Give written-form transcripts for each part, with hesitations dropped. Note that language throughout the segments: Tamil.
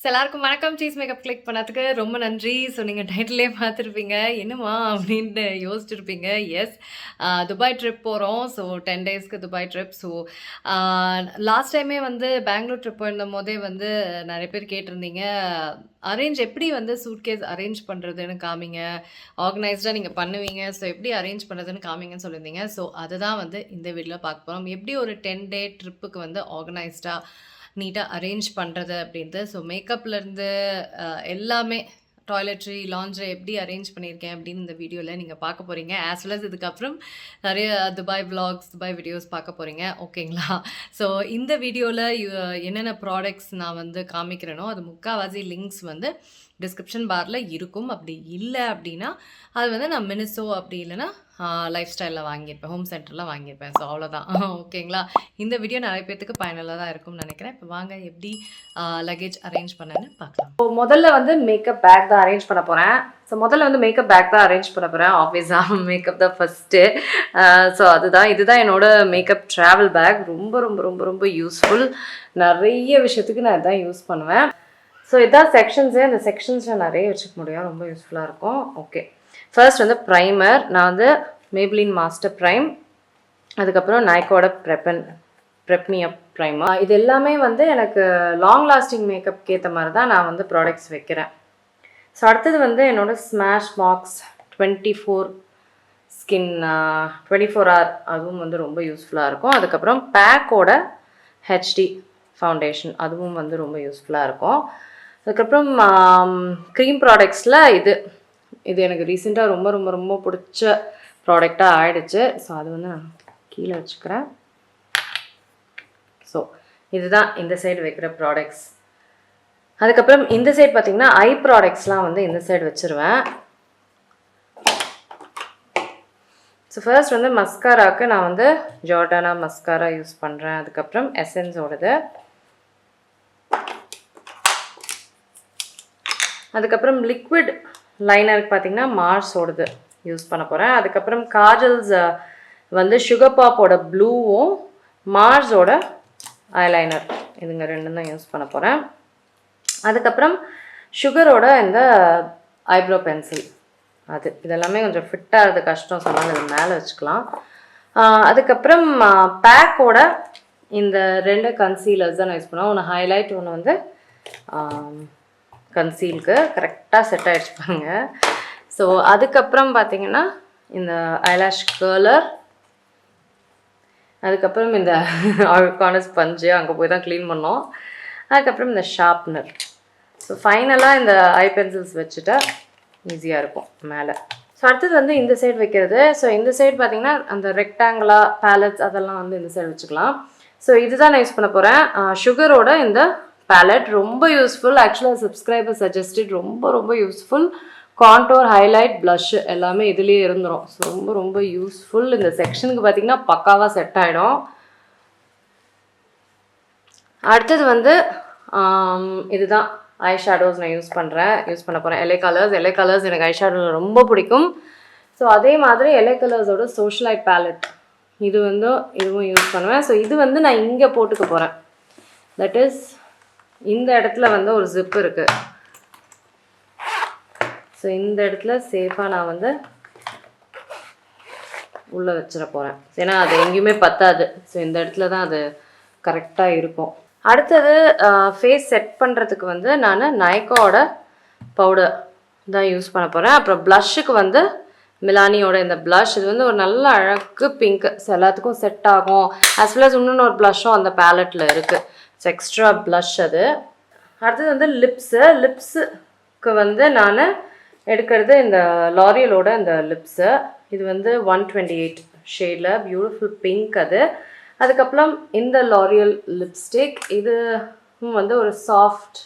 எல்லாருக்கும் வணக்கம். சீஸ் மேக்கப் கிளிக் பண்ணதுக்கு ரொம்ப நன்றி. ஸோ நீங்க டைட்டிலே பார்த்துருப்பீங்க. என்னம்மா அப்படின்னு யோசிச்சிருப்பீங்க. எஸ், துபாய் ட்ரிப் போறோம். ஸோ 10 டேஸ்க்கு துபாய் ட்ரிப். ஸோ லாஸ்ட் டைமே வந்து பெங்களூர் ட்ரிப் போயிருந்தம்போதே வந்து நெறைய பேர் கேட்டிருந்தீங்க. எப்படி வந்து சூட்கேஸ் அரேஞ்ச் பண்ணுறதுன்னு காமிங்க. ஆர்கனைஸ்டா நீங்க பண்ணுவீங்க. ஸோ எப்படி அரேஞ்ச் பண்ணுறதுன்னு காமிங்கன்னு சொல்லியிருந்தீங்க. ஸோ அதுதான் வந்து இந்த வீடியோல பார்க்க போறோம். எப்படி ஒரு 10 டே ட்ரிப்புக்கு வந்து ஆர்கனைஸ்டா நீட்டாக அரேஞ்ச் பண்ணுறது அப்படின்றது. ஸோ மேக்கப்லேருந்து எல்லாமே டாய்லெட்ரி, லாண்ட்ரி எப்படி அரேஞ்ச் பண்ணியிருக்கேன் அப்படின்னு இந்த வீடியோவில் நீங்கள் பார்க்க போகிறீங்க. ஆஸ் வெல் அஸ் இதுக்கப்புறம் நிறைய துபாய் விலாக்ஸ், துபாய் வீடியோஸ் பார்க்க போகிறீங்க. ஓகேங்களா? ஸோ இந்த வீடியோவில் என்னென்ன ப்ராடக்ட்ஸ் நான் வந்து காமிக்கிறேனோ அது முக்கால்வாசி லிங்க்ஸ் வந்து டிஸ்கிரிப்ஷன் பாரில் இருக்கும். அப்படி இல்லை அப்படின்னா அது வந்து நான் மினிசோ அப்படி இல்லைன்னா லைஃப் ஸ்டைலில் வாங்கியிருப்பேன், ஹோம் சென்டரில் வாங்கியிருப்பேன். ஸோ அவ்வளோதான். ஓகேங்களா? இந்த வீடியோ நிறைய பேத்துக்கு பயனுள்ளதாக தான் இருக்கும்னு நினைக்கிறேன். இப்போ வாங்க எப்படி லக்கேஜ் அரேஞ்ச் பண்ணேன்னு பார்க்கலாம். ஸோ முதல்ல வந்து மேக்கப் பேக் தான் அரேஞ்ச் பண்ண போகிறேன். ஸோ முதல்ல வந்து மேக்கப் பேக் தான் அரேஞ்ச் பண்ண போகிறேன். ஆப்வியஸாக மேக்கப் தான் ஃபஸ்ட்டு. ஸோ இதுதான் என்னோட மேக்கப் ட்ராவல் பேக். ரொம்ப ரொம்ப ரொம்ப ரொம்ப யூஸ்ஃபுல். நிறைய விஷயத்துக்கு நான் இதான் யூஸ் பண்ணுவேன். ஸோ இதான் செக்ஷன்ஸே. அந்த செக்ஷன்ஸில் நிறைய வச்சுக்க முடியும். ரொம்ப யூஸ்ஃபுல்லாக இருக்கும். ஓகே, ஃபர்ஸ்ட் வந்து ப்ரைமர். நான் வந்து மேப்ளின் மாஸ்டர் ப்ரைம், அதுக்கப்புறம் நைக்கோட ப்ரெப்மி அப் ப்ரைமர். இது எல்லாமே வந்து எனக்கு லாங் லாஸ்டிங் மேக்கப்க்கு ஏற்ற மாதிரி தான் நான் வந்து ப்ராடக்ட்ஸ் வைக்கிறேன். ஸோ அடுத்தது வந்து என்னோடய ஸ்மாஷ் மார்க்ஸ் 24 ஸ்கின் 24 hour, அதுவும் வந்து ரொம்ப யூஸ்ஃபுல்லாக இருக்கும். அதுக்கப்புறம் பேக்கோட ஹெச்டி ஃபவுண்டேஷன், அதுவும் வந்து ரொம்ப யூஸ்ஃபுல்லாக இருக்கும். அதுக்கப்புறம் க்ரீம் ப்ராடக்ட்ஸில் இது எனக்கு ரீசெண்டாக ரொம்ப ரொம்ப ரொம்ப பிடிச்ச ப்ராடக்டாக ஆகிடுச்சு. ஸோ அது வந்து நான் கீழே வச்சுக்கிறேன். ஸோ இதுதான் இந்த சைடு வைக்கிற ப்ராடக்ட்ஸ். அதுக்கப்புறம் இந்த சைடு பார்த்திங்கன்னா ஐ ப்ராடக்ட்ஸ்லாம் வந்து இந்த சைடு வச்சுருவேன். ஸோ ஃபர்ஸ்ட் வந்து மஸ்காராவுக்கு நான் வந்து ஜார்டானா மஸ்காரா யூஸ் பண்ணுறேன். அதுக்கப்புறம் எசன்ஸோடது. அதுக்கப்புறம் லிக்விட் லைனருக்கு பார்த்திங்கன்னா மார்ஸோடது யூஸ் பண்ண போகிறேன். அதுக்கப்புறம் காஜல்ஸ் வந்து சுகர் பாப்போட ப்ளூவும் மார்ஸோட ஐலைனர், இதுங்க ரெண்டும் தான் யூஸ் பண்ண போகிறேன். அதுக்கப்புறம் சுகரோட இந்த ஐப்ரோ பென்சில், இதெல்லாமே கொஞ்சம் ஃபிட்டாகிறது கஷ்டம், சொன்னாங்க இது மேலே வச்சுக்கலாம். அதுக்கப்புறம் பேக்கோட இந்த 2 கன்சீலர்ஸ் தான் நான் யூஸ் பண்ணுவேன். ஒன்று ஹைலைட், ஒன்று வந்து கன்சீலுக்கு. கரெக்டாக செட் ஆகிடுச்சு பாருங்க. ஸோ அதுக்கப்புறம் பார்த்திங்கன்னா இந்த ஐலாஷ் கர்லர், அதுக்கப்புறம் இந்த அழுக்கான ஸ்பஞ்சு, அங்கே போய் தான் க்ளீன் பண்ணோம். அதுக்கப்புறம் இந்த ஷார்ப்னர். ஸோ ஃபைனலாக இந்த ஐ பென்சில்ஸ் வச்சுட்டா ஈஸியாக இருக்கும் மேலே. ஸோ அடுத்தது வந்து இந்த சைடு வைக்கிறது. ஸோ இந்த சைடு பார்த்திங்கன்னா அந்த ரெக்டாங்குலர் பேலட்ஸ் அதெல்லாம் வந்து இந்த சைடு வச்சுக்கலாம். ஸோ இதுதான் நான் யூஸ் பண்ண போகிறேன். சுகரோட இந்த பேலட் ரொம்ப யூஸ்ஃபுல். ஆக்சுவலாக சப்ஸ்கிரைபர் சஜஸ்டட், ரொம்ப ரொம்ப யூஸ்ஃபுல். கான்டோர், ஹைலைட், ப்ளஷ் எல்லாமே இதுலேயே இருந்துடும். ஸோ ரொம்ப ரொம்ப யூஸ்ஃபுல். இந்த செக்ஷனுக்கு பார்த்திங்கன்னா பக்காவாக செட் ஆகிடும். அடுத்தது வந்து இதுதான் ஐ ஷேடோஸ் நான் யூஸ் பண்ண போகிறேன். எல்ஏ கலர்ஸ் எனக்கு ஐ ஷேடோவில் ரொம்ப பிடிக்கும். ஸோ அதே மாதிரி எல்ஏ கலர்ஸோட சோஷியலைட் பேலட் இதுவும் யூஸ் பண்ணுவேன். ஸோ இது வந்து நான் இங்கே போட்டுக்க போகிறேன். தட் இஸ் இந்த இடத்துல வந்து ஒரு ஜிப் இருக்குது. ஸோ இந்த இடத்துல சேஃபாக நான் வந்து உள்ளே வச்சிட போகிறேன். ஏன்னா அது எங்கேயுமே பத்தாது. ஸோ இந்த இடத்துல தான் அது கரெக்டாக இருக்கும். அடுத்தது ஃபேஸ் செட் பண்ணுறதுக்கு வந்து நான் நைக்காவோட பவுடர் தான் யூஸ் பண்ண போகிறேன். அப்புறம் ப்ளஷ்ஷுக்கு வந்து மிலானியோட இந்த ப்ளஷ், இது வந்து ஒரு நல்ல அழகு பிங்க். ஸோ எல்லாத்துக்கும் செட் ஆகும். ஆஸ் வெல் அஸ் இன்னொன்று ஒரு ப்ளஷ்ஷும் அந்த பேலட்டில் இருக்குது. ஸோ எக்ஸ்ட்ரா ப்ளஷ் அது. அடுத்தது வந்து லிப்ஸுக்கு வந்து நான் எடுக்கிறது இந்த லாரியலோட இந்த லிப்ஸு. இது வந்து 128 ஷேடில் பியூட்டிஃபுல் பிங்க் அது. அதுக்கப்புறம் இந்த லாரியல் லிப்ஸ்டிக், இதுவும் வந்து ஒரு சாஃப்ட்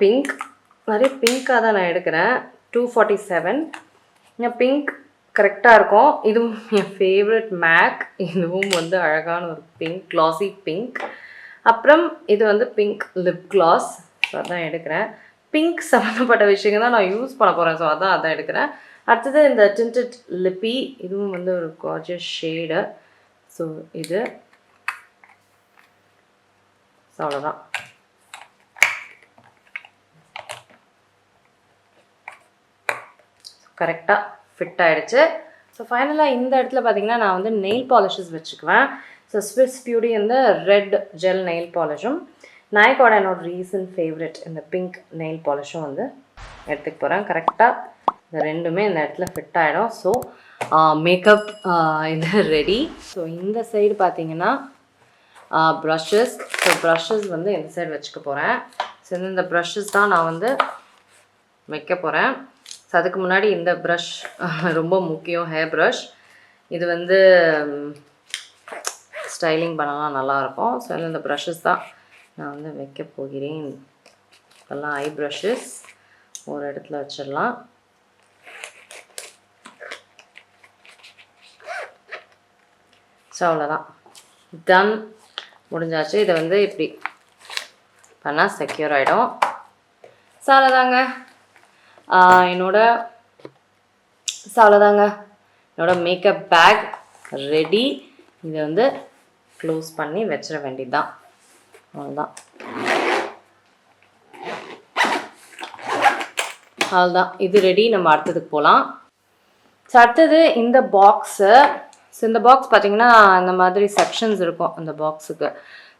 பிங்க். நிறைய பிங்காக தான் நான் எடுக்கிறேன். 247 பிங்க் கரெக்டாக இருக்கும். இதுவும் என் ஃபேவரட் மேக். இதுவும் வந்து அழகான ஒரு பிங்க், க்ளாஸி பிங்க். அப்புறம் இது வந்து பிங்க் லிப் கிளாஸ். ஸோ அதான் எடுக்கிறேன். பிங்க் சம்மந்தப்பட்ட விஷயங்கள் தான் நான் யூஸ் பண்ண போகிறேன். ஸோ அதான் எடுக்கிறேன். அடுத்தது இந்த டிண்டட் லிப்பி, இதுவும் வந்து ஒரு கார்ஜியஸ் ஷேடு. ஸோ இது அவ்வளோதான். கரெக்டாக ஃபிட் ஆகிடுச்சு. ஸோ ஃபைனலாக இந்த இடத்துல பார்த்திங்கன்னா நான் வந்து நெயில் பாலிஷஸ் வச்சுக்குவேன். ஸோ ஸ்விஸ் பியூட்டி இந்த ரெட் ஜெல் நெயில் பாலிஷும் நாய்க்கோட என்னோட ரீசன்ட் ஃபேவரெட் இந்த பிங்க் நெயில் பாலிஷும் வந்து எடுத்துக்க போகிறேன். கரெக்டாக இந்த ரெண்டுமே இந்த இடத்துல ஃபிட் ஆகிடும். ஸோ மேக்கப் இது ரெடி. ஸோ இந்த சைடு பார்த்திங்கன்னா ப்ரஷஸ். ஸோ ப்ரஷஸ் வந்து இந்த சைடு வச்சுக்க போகிறேன். ஸோ இந்த ப்ரஷஸ் தான் நான் வந்து வைக்க போகிறேன். ஸோ அதுக்கு முன்னாடி இந்த ப்ரஷ் ரொம்ப முக்கியம், ஹேர் ப்ரஷ். இது வந்து ஸ்டைலிங் பண்ணலாம் நல்லாயிருக்கும். ஸோ இந்த ப்ரஷஸ் தான் நான் வந்து வைக்க போகிறேன். இதெல்லாம் ஐ ப்ரஷஸ் ஒரு இடத்துல வச்சிடலாம். ஸோ அவ்வளோதான், டன், முடிஞ்சாச்சு. இதை வந்து இப்படி பண்ணால் செக்யூர் ஆகிடும். ஸோ அவ்வளோதாங்க என்னோட மேக்கப் பேக் ரெடி. இதை வந்து க்ளோஸ் பண்ணி வச்சிட வேண்டியது தான். அவ்வளோதான், இது ரெடி. நம்ம அடுத்ததுக்கு போகலாம். ஸோ அடுத்தது இந்த பாக்ஸு. ஸோ இந்த பாக்ஸ் பார்த்திங்கன்னா இந்த மாதிரி செக்ஷன்ஸ் இருக்கும் இந்த பாக்ஸுக்கு.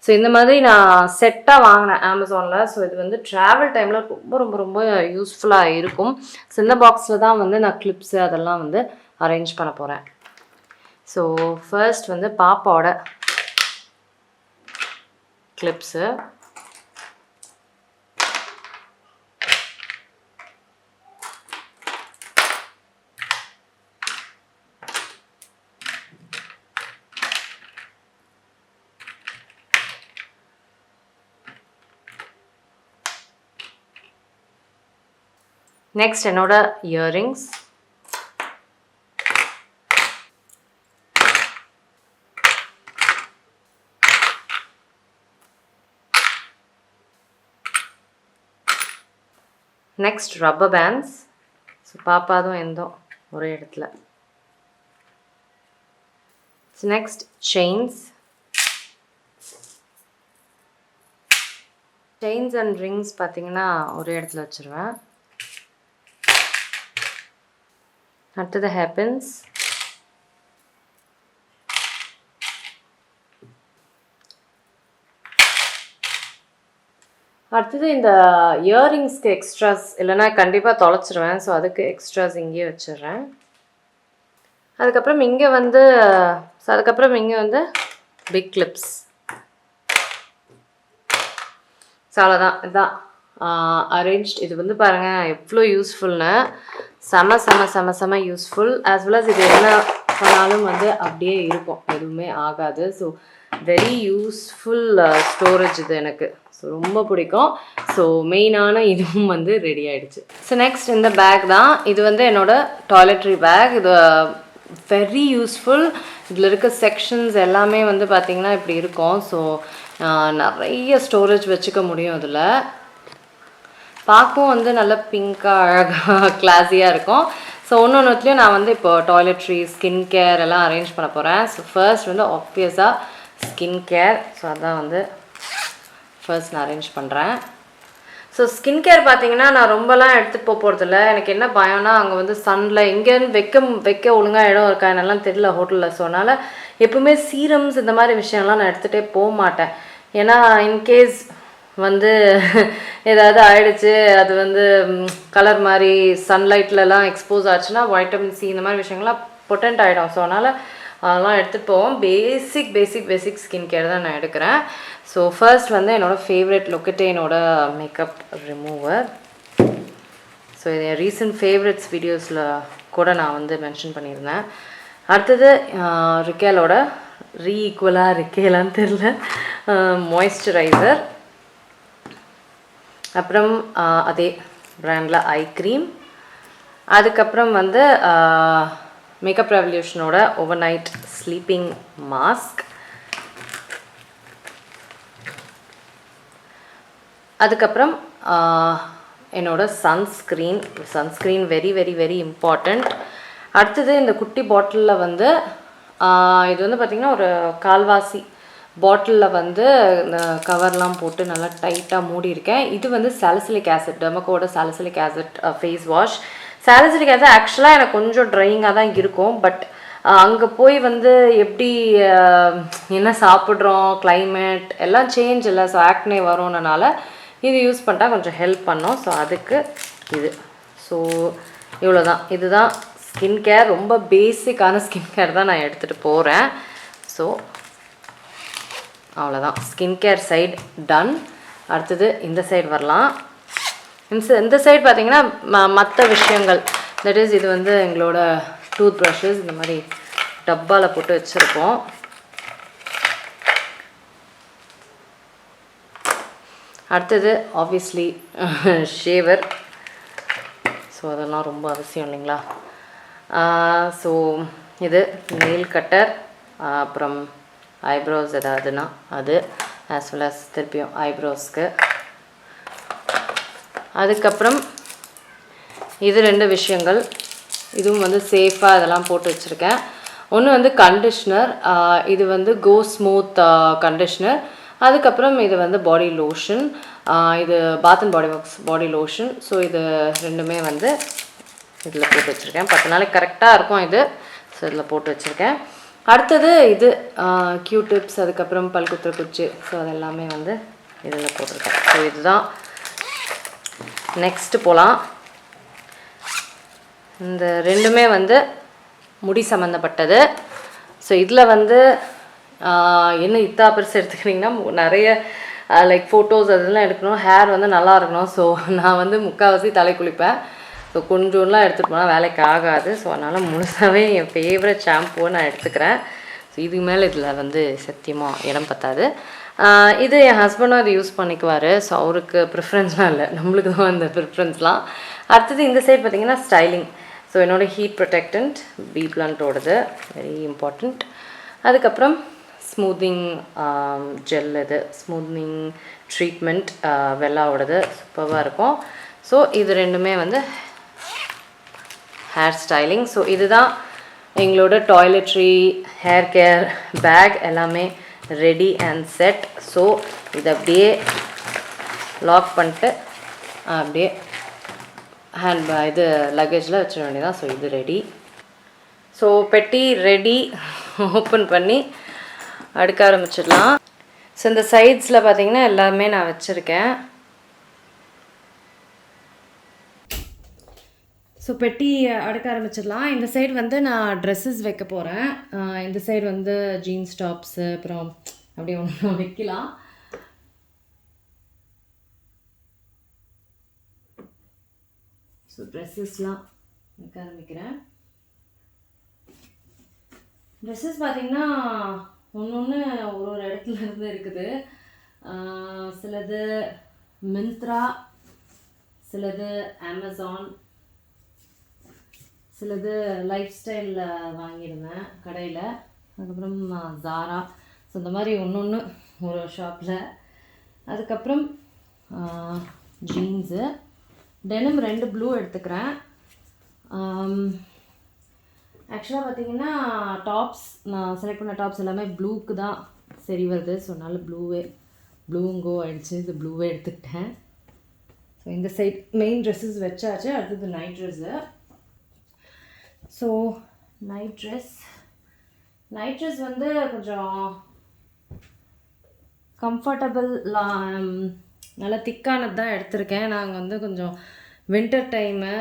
ஸோ இந்த மாதிரி நான் செட்டாக வாங்கினேன் அமேசானில். ஸோ இது வந்து ட்ராவல் டைமில் ரொம்ப ரொம்ப ரொம்ப யூஸ்ஃபுல்லாக இருக்கும். ஸோ இந்த பாக்ஸில் தான் வந்து நான் கிளிப்ஸு அதெல்லாம் வந்து அரேஞ்ச் பண்ண போகிறேன். ஸோ ஃபர்ஸ்ட் வந்து பாப்பாவோட கிளிப்ஸு. நெக்ஸ்ட் என்னோட earrings. Next rubber bands. So பாப்பாதும் எந்தோ ஒரே இடத்துல. Next chains. Chains and rings பார்த்திங்கன்னா ஒரே இடத்துல வச்சுருவேன். அடுத்தது ஹேப்பன்ஸ். அடுத்தது இந்த இயரிங்ஸ்க்கு எக்ஸ்ட்ராஸ் இல்லைனா கண்டிப்பாக தொலைச்சிருவேன். ஸோ அதுக்கு எக்ஸ்ட்ராஸ் இங்கேயே வச்சிடுறேன். அதுக்கப்புறம் இங்கே வந்து பிக் கிளிப்ஸ். ஸோ அவ்வளோதான், இதுதான் அரேஞ்ச்ட். இது வந்து பாருங்கள் எவ்வளோ யூஸ்ஃபுல்னு. செம யூஸ்ஃபுல். ஆஸ் வெல் அஸ் இது என்ன பண்ணாலும் வந்து அப்படியே இருக்கும், எதுவுமே ஆகாது. ஸோ வெரி யூஸ்ஃபுல் ஸ்டோரேஜ் இது எனக்கு. ஸோ ரொம்ப பிடிக்கும். ஸோ மெயினான இதுவும் வந்து ரெடி ஆகிடுச்சு. ஸோ நெக்ஸ்ட் இந்த பேக் தான். இது வந்து என்னோடய டாய்லெட்ரி பேக். இது வெரி யூஸ்ஃபுல். இதில் இருக்க செக்ஷன்ஸ் எல்லாமே வந்து பார்த்திங்கன்னா இப்படி இருக்கும். ஸோ நிறைய ஸ்டோரேஜ் வச்சுக்க முடியும். இதில் பார்க்கவும் வந்து நல்லா பிங்காக அழகாக கிளாஸியாக இருக்கும். ஸோ ஒன்றுத்துலேயும் நான் வந்து இப்போ டாய்லெட்ரி, ஸ்கின் கேர் எல்லாம் அரேஞ்ச் பண்ண போகிறேன். ஸோ ஃபர்ஸ்ட் வந்து ஆப்வியஸாக ஸ்கின் கேர். ஸோ அதான் வந்து ஃபர்ஸ்ட் நான் அரேஞ்ச் பண்ணுறேன். ஸோ ஸ்கின் கேர் பார்த்தீங்கன்னா நான் ரொம்பலாம் எடுத்துகிட்டு போகிறதில்ல. எனக்கு என்ன பயம்னா அங்கே வந்து சன்னில் எங்கேருந்து வைக்க ஒழுங்காக இடம் இருக்கா என்னெல்லாம் தெரியல ஹோட்டலில். ஸோ அதனால் எப்பவுமே சீரம்ஸ் இந்த மாதிரி விஷயம்லாம் நான் எடுத்துகிட்டே போக மாட்டேன். ஏன்னா இன்கேஸ் வந்து ஏதாவது ஆயிடுச்சு, அது வந்து கலர் மாதிரி சன்லைட்லலாம் எக்ஸ்போஸ் ஆச்சுன்னா வைட்டமின் சி இந்த மாதிரி விஷயங்கள்லாம் பொட்டன்ட் ஆகிடும். ஸோ அதனால் அதெல்லாம் எடுத்துகிட்டு போவோம். பேசிக் ஸ்கின் கேர் தான் நான் எடுக்கிறேன். ஸோ ஃபர்ஸ்ட் வந்து என்னோடய ஃபேவரெட் லொக்கட்டேனோட மேக்கப் ரிமூவர். ஸோ இது ரீசன்ட் ஃபேவரெட்ஸ் வீடியோஸில் கூட நான் வந்து மென்ஷன் பண்ணியிருந்தேன். அடுத்தது ரிக்கேலோட ரிக்கேலான்னு தெரில மாய்ஸ்சரைசர். அப்புறம் அதே பிராண்டில் ஐ க்ரீம். அதுக்கப்புறம் வந்து மேக்கப் ரெவல்யூஷனோட ஓவர் நைட் ஸ்லீப்பிங் மாஸ்க். அதுக்கப்புறம் என்னோட சன்ஸ்க்ரீன் வெரி இம்பார்ட்டண்ட். அடுத்தது இந்த குட்டி பாட்டிலில் வந்து இது வந்து பார்த்திங்கன்னா ஒரு கால்வாசி பாட்டிலில் வந்து இந்த கவர்லாம் போட்டு நல்லா டைட்டாக மூடி இருக்கேன். இது வந்து சாலிசிலிக் ஆசிட், டெமக்கோட salicylic acid face wash. Salicylic acid ஆக்சுவலாக எனக்கு கொஞ்சம் ட்ரையிங்காக தான் இருக்கும். பட் அங்கே போய் வந்து எப்படி என்ன சாப்பிட்றோம், கிளைமேட் எல்லாம் சேஞ்ச் இல்லை. ஸோ ஆக்னே வரும்னால இது யூஸ் பண்ணிட்டா கொஞ்சம் ஹெல்ப் பண்ணோம். ஸோ அதுக்கு இது. ஸோ இவ்வளோதான். இதுதான் ஸ்கின் கேர். ரொம்ப பேசிக்கான ஸ்கின் கேர் தான் நான் எடுத்துகிட்டு போகிறேன். ஸோ அவ்வளோதான். Skin care side done. அடுத்தது இந்த சைடு வரலாம். இந்த சைடு பார்த்திங்கன்னா மற்ற விஷயங்கள், தட் இஸ் இது வந்து எங்களோட டூத் ப்ரஷஸ் இந்த மாதிரி டப்பாவில் போட்டு வச்சுருப்போம். அடுத்தது ஆப்வியஸ்லி ஷேவர். ஸோ அதெல்லாம் ரொம்ப அவசியம் இல்லைங்களா. ஸோ இது நெயில் கட்டர், அப்புறம் ஐப்ரோஸ் ஏதாவதுன்னா அது, ஆஸ் வெல் அஸ் திருப்பியும் ஐப்ரோஸ்க்கு. அதுக்கப்புறம் இது 2 விஷயங்கள். இதுவும் வந்து சேஃபாக இதெல்லாம் போட்டு வச்சுருக்கேன். ஒன்று வந்து கண்டிஷ்னர். இது வந்து கோ ஸ்மூத் கண்டிஷ்னர். அதுக்கப்புறம் இது வந்து பாடி லோஷன். இது bath and body works body lotion. So இது 2மே வந்து இதில் போட்டு வச்சுருக்கேன். 10 நாளைக்கு கரெக்டாக இருக்கும் இது. ஸோ இதில் போட்டு வச்சுருக்கேன். அடுத்தது இது க்யூ டிப்ஸ், அதுக்கப்புறம் பல்குத்துற குச்சி. ஸோ அதெல்லாமே வந்து இதில் போட்டிருக்கேன். ஸோ இதுதான். நெக்ஸ்ட்டு போகலாம். இந்த 2மே வந்து முடி சம்மந்தப்பட்டது. ஸோ இதில் வந்து என்ன இத்தா பெருசு எடுத்துக்கிட்டிங்கன்னா நிறைய லைக் ஃபோட்டோஸ் அதெல்லாம் எடுக்கணும், ஹேர் வந்து நல்லா இருக்கணும். ஸோ நான் வந்து முக்கால்வாசி தலை குளிப்பேன். ஸோ கொஞ்சம்லாம் எடுத்துகிட்டு போனால் வேலைக்கு ஆகாது. ஸோ அதனால் முழுசாகவே என் ஃபேவரட் ஷாம்புவை நான் எடுத்துக்கிறேன். ஸோ இதுக்கு மேலே இதில் வந்து சத்தியமாக இடம் பத்தாது. இது என் ஹஸ்பண்டும் அதை யூஸ் பண்ணிக்குவார். ஸோ அவருக்கு ப்ரிஃபரன்ஸ்லாம் இல்லை, நம்மளுக்கு தான் அந்த ப்ரிஃபரன்ஸ்லாம். அடுத்தது இந்த சைட் பார்த்திங்கன்னா ஸ்டைலிங். ஸோ என்னோடய ஹீட் ப்ரொடெக்டன்ட் பி பிளான்ட்டோடது, வெரி இம்பார்ட்டண்ட். அதுக்கப்புறம் ஸ்மூத்திங் ஜெல், இது ஸ்மூத்னிங் ட்ரீட்மெண்ட் வெல்லாவோடது சூப்பராக இருக்கும். ஸோ இது 2மே வந்து ஹேர் ஸ்டைலிங். ஸோ இதுதான் எங்களோட டாய்லெட்ரி ஹேர் கேர் பேக் எல்லாமே ரெடி அண்ட் செட். ஸோ இதை அப்படியே லாக் பண்ணிட்டு அப்படியே இது லக்கேஜில் வச்சிட வேண்டியதான். ஸோ இது ரெடி. ஸோ பெட்டி ரெடி. ஓப்பன் பண்ணி அடுக்க ஆரம்பிச்சிடலாம். ஸோ இந்த சைட்ஸில் பார்த்திங்கன்னா எல்லாமே நான் வச்சுருக்கேன். ஸோ பெட்டி அடுக்க ஆரம்பிச்சிடலாம். இந்த சைடு வந்து நான் ட்ரெஸ்ஸஸ் வைக்க போகிறேன். இந்த சைடு வந்து ஜீன்ஸ் டாப்ஸு அப்புறம் அப்படி ஒன்று வைக்கலாம். ஸோ ட்ரெஸ்ஸஸ்லாம் வைக்க ஆரம்பிக்கிறேன். ட்ரெஸ்ஸஸ் பார்த்திங்கன்னா ஒன்று ஒரு இடத்துல இருந்து இருக்குது. சிலது மிந்த்ரா, சிலது அமேசான், சிலது லைஃப் ஸ்டைலில் வாங்கியிருந்தேன் கடையில். அதுக்கப்புறம் ஜாரா. ஸோ இந்த மாதிரி ஒன்று ஒரு ஷாப்பில். அதுக்கப்புறம் ஜீன்ஸு, டெனிம் 2 ப்ளூ எடுத்துக்கிறேன். ஆக்சுவலாக பார்த்திங்கன்னா டாப்ஸ் நான் செலக்ட் பண்ண டாப்ஸ் எல்லாமே ப்ளூக்கு தான் சரி வருது. ஸோ அதனால் ப்ளூங்கோ ஆகிடுச்சு. இது ப்ளூவே எடுத்துக்கிட்டேன். ஸோ இந்த சைட் மெயின் ட்ரெஸ்ஸஸ் வச்சாச்சு. அடுத்தது night dress. So night dress வந்து கொஞ்சம் கம்ஃபர்டபுளாக நல்லா திக்கானது தான் எடுத்திருக்கேன். நாங்கள் வந்து கொஞ்சம் வின்டர் டைமு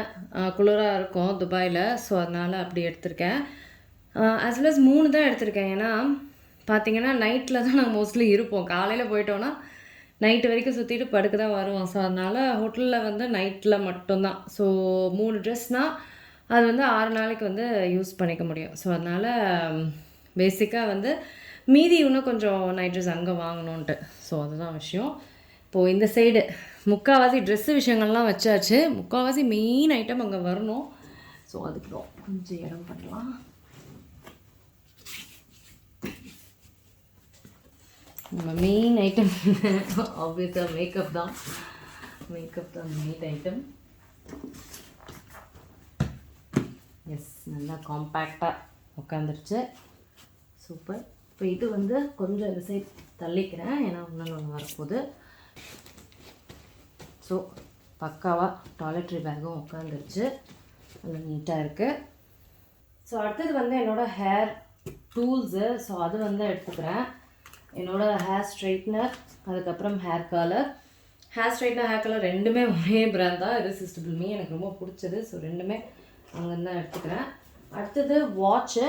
குளிராக இருக்கும் துபாயில். ஸோ அதனால் அப்படி எடுத்திருக்கேன். ஆஸ் வெல் அஸ் 3 தான் எடுத்திருக்கேன். ஏன்னா பார்த்திங்கன்னா நைட்டில் தான் நாங்கள் மோஸ்ட்லி இருப்போம். காலையில் போயிட்டோன்னா நைட்டு வரைக்கும் சுற்றிட்டு படுக்க தான் வருவோம். ஸோ அதனால் ஹோட்டலில் வந்து நைட்டில் மட்டும்தான். ஸோ 3 ட்ரெஸ்னால் அது வந்து 6 நாளைக்கு வந்து யூஸ் பண்ணிக்க முடியும். ஸோ அதனால் பேசிக்காக வந்து மீதி இன்னும் கொஞ்சம் நைட் ட்ரெஸ் அங்கே வாங்கணுன்ட்டு. ஸோ அதுதான் விஷயம். இப்போது இந்த சைடு முக்கால்வாசி ட்ரெஸ்ஸு விஷயங்கள்லாம் வச்சாச்சு. முக்கால்வாசி மெயின் ஐட்டம் அங்கே வரணும். ஸோ அதுக்கு கொஞ்சம் இடம் பண்ணலாம். நம்ம மெயின் ஐட்டம் ஆப்வியஸாக மேக்கப் தான் மெயின் ஐட்டம். எஸ், நல்லா காம்பேக்டாக உட்காந்துருச்சு. சூப்பர். இப்போ இது வந்து கொஞ்சம் இந்த சைட் தள்ளிக்கிறேன், ஏன்னா ஒன்று வரப்போகுது. ஸோ பக்காவாக டாய்லெட்ரி பேக்கும் உட்காந்துருச்சு. நல்லா நீட்டாக இருக்குது. ஸோ அடுத்தது வந்து என்னோடய ஹேர் டூல்ஸு. ஸோ அது வந்து எடுத்துக்கிறேன். என்னோடய ஹேர் ஸ்ட்ரைட்னர், அதுக்கப்புறம் hair colour. Hair straightener, hair colour ரெண்டுமே ஒரே பிராண்ட் தான், இரிசிஸ்டிபிள் மீ. எனக்கு ரொம்ப பிடிச்சது. ஸோ ரெண்டுமே அங்கேருந்து தான் எடுத்துக்கிறேன். அடுத்தது வாட்ச்சு.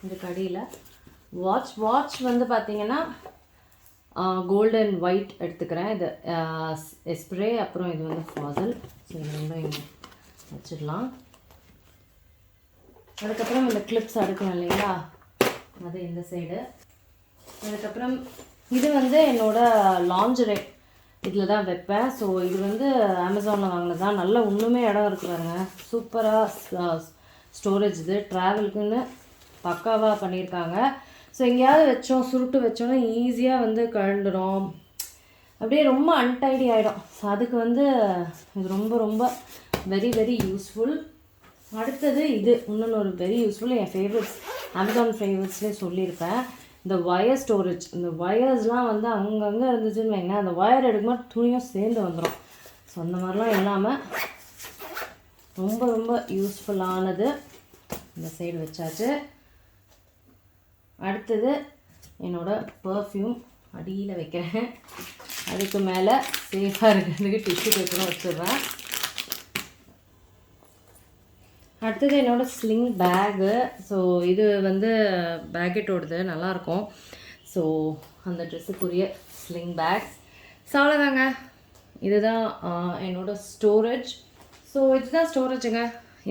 இந்த கடியில் வாட்ச் வந்து பார்த்திங்கன்னா கோல்டு அண்ட் ஒயிட் எடுத்துக்கிறேன். இது எஸ்ப்ரே, அப்புறம் இது வந்து ஃபாசல். ஸோ இது ரெண்டும் இங்கே வச்சிடலாம். அதுக்கப்புறம் இந்த கிளிப்ஸ் அடுக்கணும் இல்லைங்களா, அது இந்த சைடு. அதுக்கப்புறம் இது வந்து என்னோடய லாஞ்சரே, இதில் தான் வைப்பேன். ஸோ இது வந்து அமேசானில் வாங்கினது தான். நல்ல இன்னுமே இடம் இருக்குறாங்க. சூப்பராக ஸ்டோரேஜ். இது ட்ராவலுக்குன்னு பக்காவாக பண்ணியிருக்காங்க. ஸோ எங்கேயாவது வச்சோம், சுருட்டு வச்சோன்னா ஈஸியாக வந்து கழண்டுடும், அப்படியே ரொம்ப அன்டைடி ஆகிடும். ஸோ அதுக்கு வந்து இது ரொம்ப ரொம்ப வெரி வெரி யூஸ்ஃபுல். அடுத்தது இது இன்னொன்று ஒரு வெரி யூஸ்ஃபுல், என் ஃபேவரட்ஸ், அமேசான் ஃபேவரட்ஸ்லேயே சொல்லியிருப்பேன். இந்த ஒயர் ஸ்டோரேஜ். இந்த ஒயர்ஸ்லாம் வந்து அங்கங்கே இருந்துச்சுன்னு வைங்களேன், அந்த ஒயர் எடுக்கும்போது துணியும் சேர்ந்து வந்துடும். ஸோ அந்த மாதிரிலாம் இல்லாமல் ரொம்ப ரொம்ப யூஸ்ஃபுல்லானது. இந்த சைடு வச்சாச்சு. அடுத்தது என்னோடய பர்ஃப்யூம் அடியில் வைக்கிறேன். அதுக்கு மேலே சேஃபாக இருக்கிறதுக்கு டிஷ்யூ பேப்பரும் வச்சுடுறேன். அடுத்தது என்னோடய ஸ்லிங் பேகு. ஸோ இது வந்து பேக்கெட்டோடது, நல்லாயிருக்கும். ஸோ அந்த ட்ரெஸ்ஸுக்குரிய ஸ்லிங் பேக்ஸ். ஸோ அவ்வளோதாங்க, இதுதான் என்னோடய ஸ்டோரேஜ். ஸோ இதுதான் ஸ்டோரேஜுங்க.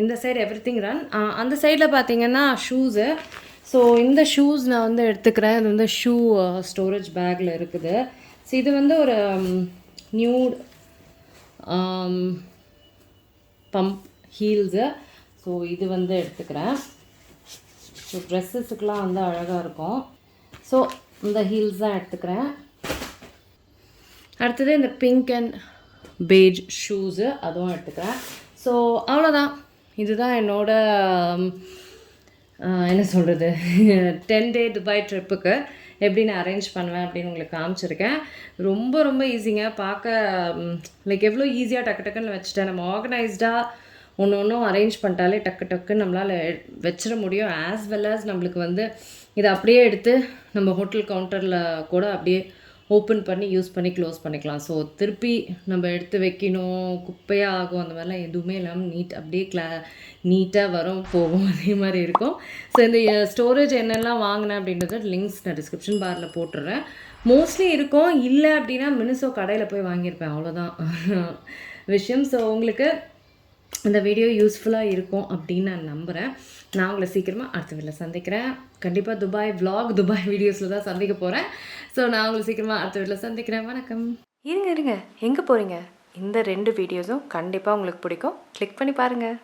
இந்த சைடு எவ்ரி திங் ரன். அந்த சைடில் பார்த்தீங்கன்னா ஷூஸு. ஸோ இந்த ஷூஸ் நான் வந்து எடுத்துக்கிறேன். இது வந்து ஷூ ஸ்டோரேஜ் பேக்கில் இருக்குது. ஸோ இது வந்து ஒரு நியூட் பம்ப் ஹீல்ஸு. ஸோ இது வந்து எடுத்துக்கிறேன். ஸோ ட்ரெஸ்ஸஸுக்கெலாம் வந்து அழகாக இருக்கும். ஸோ இந்த ஹீல்ஸ் தான் எடுத்துக்கிறேன். அடுத்தது இந்த பிங்க் அண்ட் பேஜ் ஷூஸு, அதுவும் எடுத்துக்கிறேன். ஸோ அவ்வளோதான். இதுதான் என்னோட என்ன சொல்கிறது 10 டே துபாய் ட்ரிப்புக்கு எப்படி நான் அரேஞ்ச் பண்ணுவேன் அப்படின்னு உங்களுக்கு காமிச்சிருக்கேன். ரொம்ப ரொம்ப ஈஸிங்க. பார்க்க லைக் எவ்வளோ ஈஸியாக டக்கு டக்குன்னு வச்சுட்டேன். நம்ம ஆர்கனைஸ்டாக ஒன்றும் அரேஞ்ச் பண்ணிட்டாலே டக்கு டக்குன்னு நம்மளால் வச்சிட முடியும். ஆஸ் வெல் ஆஸ் நம்மளுக்கு வந்து இதை அப்படியே எடுத்து நம்ம ஹோட்டல் கவுண்டரில் கூட அப்படியே ஓப்பன் பண்ணி யூஸ் பண்ணி க்ளோஸ் பண்ணிக்கலாம். ஸோ திருப்பி நம்ம எடுத்து வைக்கணும், குப்பையாக ஆகும், அந்த மாதிரிலாம் எதுவுமே இல்லாமல் அப்படியே நீட்டாக வரும் போகும், அதே மாதிரி இருக்கும். ஸோ இந்த ஸ்டோரேஜ் என்னெல்லாம் வாங்கினேன் அப்படின்றத லிங்க்ஸ் நான் டிஸ்கிரிப்ஷன் பாரில் போட்டுடுறேன். மோஸ்ட்லி இருக்கும், இல்லை அப்படின்னா மினிசோ கடையில் போய் வாங்கியிருப்பேன், அவ்வளோதான் விஷயம். ஸோ உங்களுக்கு இந்த வீடியோ யூஸ்ஃபுல்லாக இருக்கும் அப்படின்னு நான் நம்புகிறேன். நான் உங்களை சீக்கிரமாக அடுத்த வீடியோவில் சந்திக்கிறேன். கண்டிப்பாக துபாய் vlog, துபாய் வீடியோஸில் தான் சந்திக்க போகிறேன். ஸோ நான் உங்களை சீக்கிரமாக அடுத்த வீடியோவில் சந்திக்கிறேன். வணக்கம். இருங்க எங்கே போகிறீங்க? இந்த 2 வீடியோஸும் கண்டிப்பாக உங்களுக்கு பிடிக்கும். கிளிக் பண்ணி பாருங்கள்.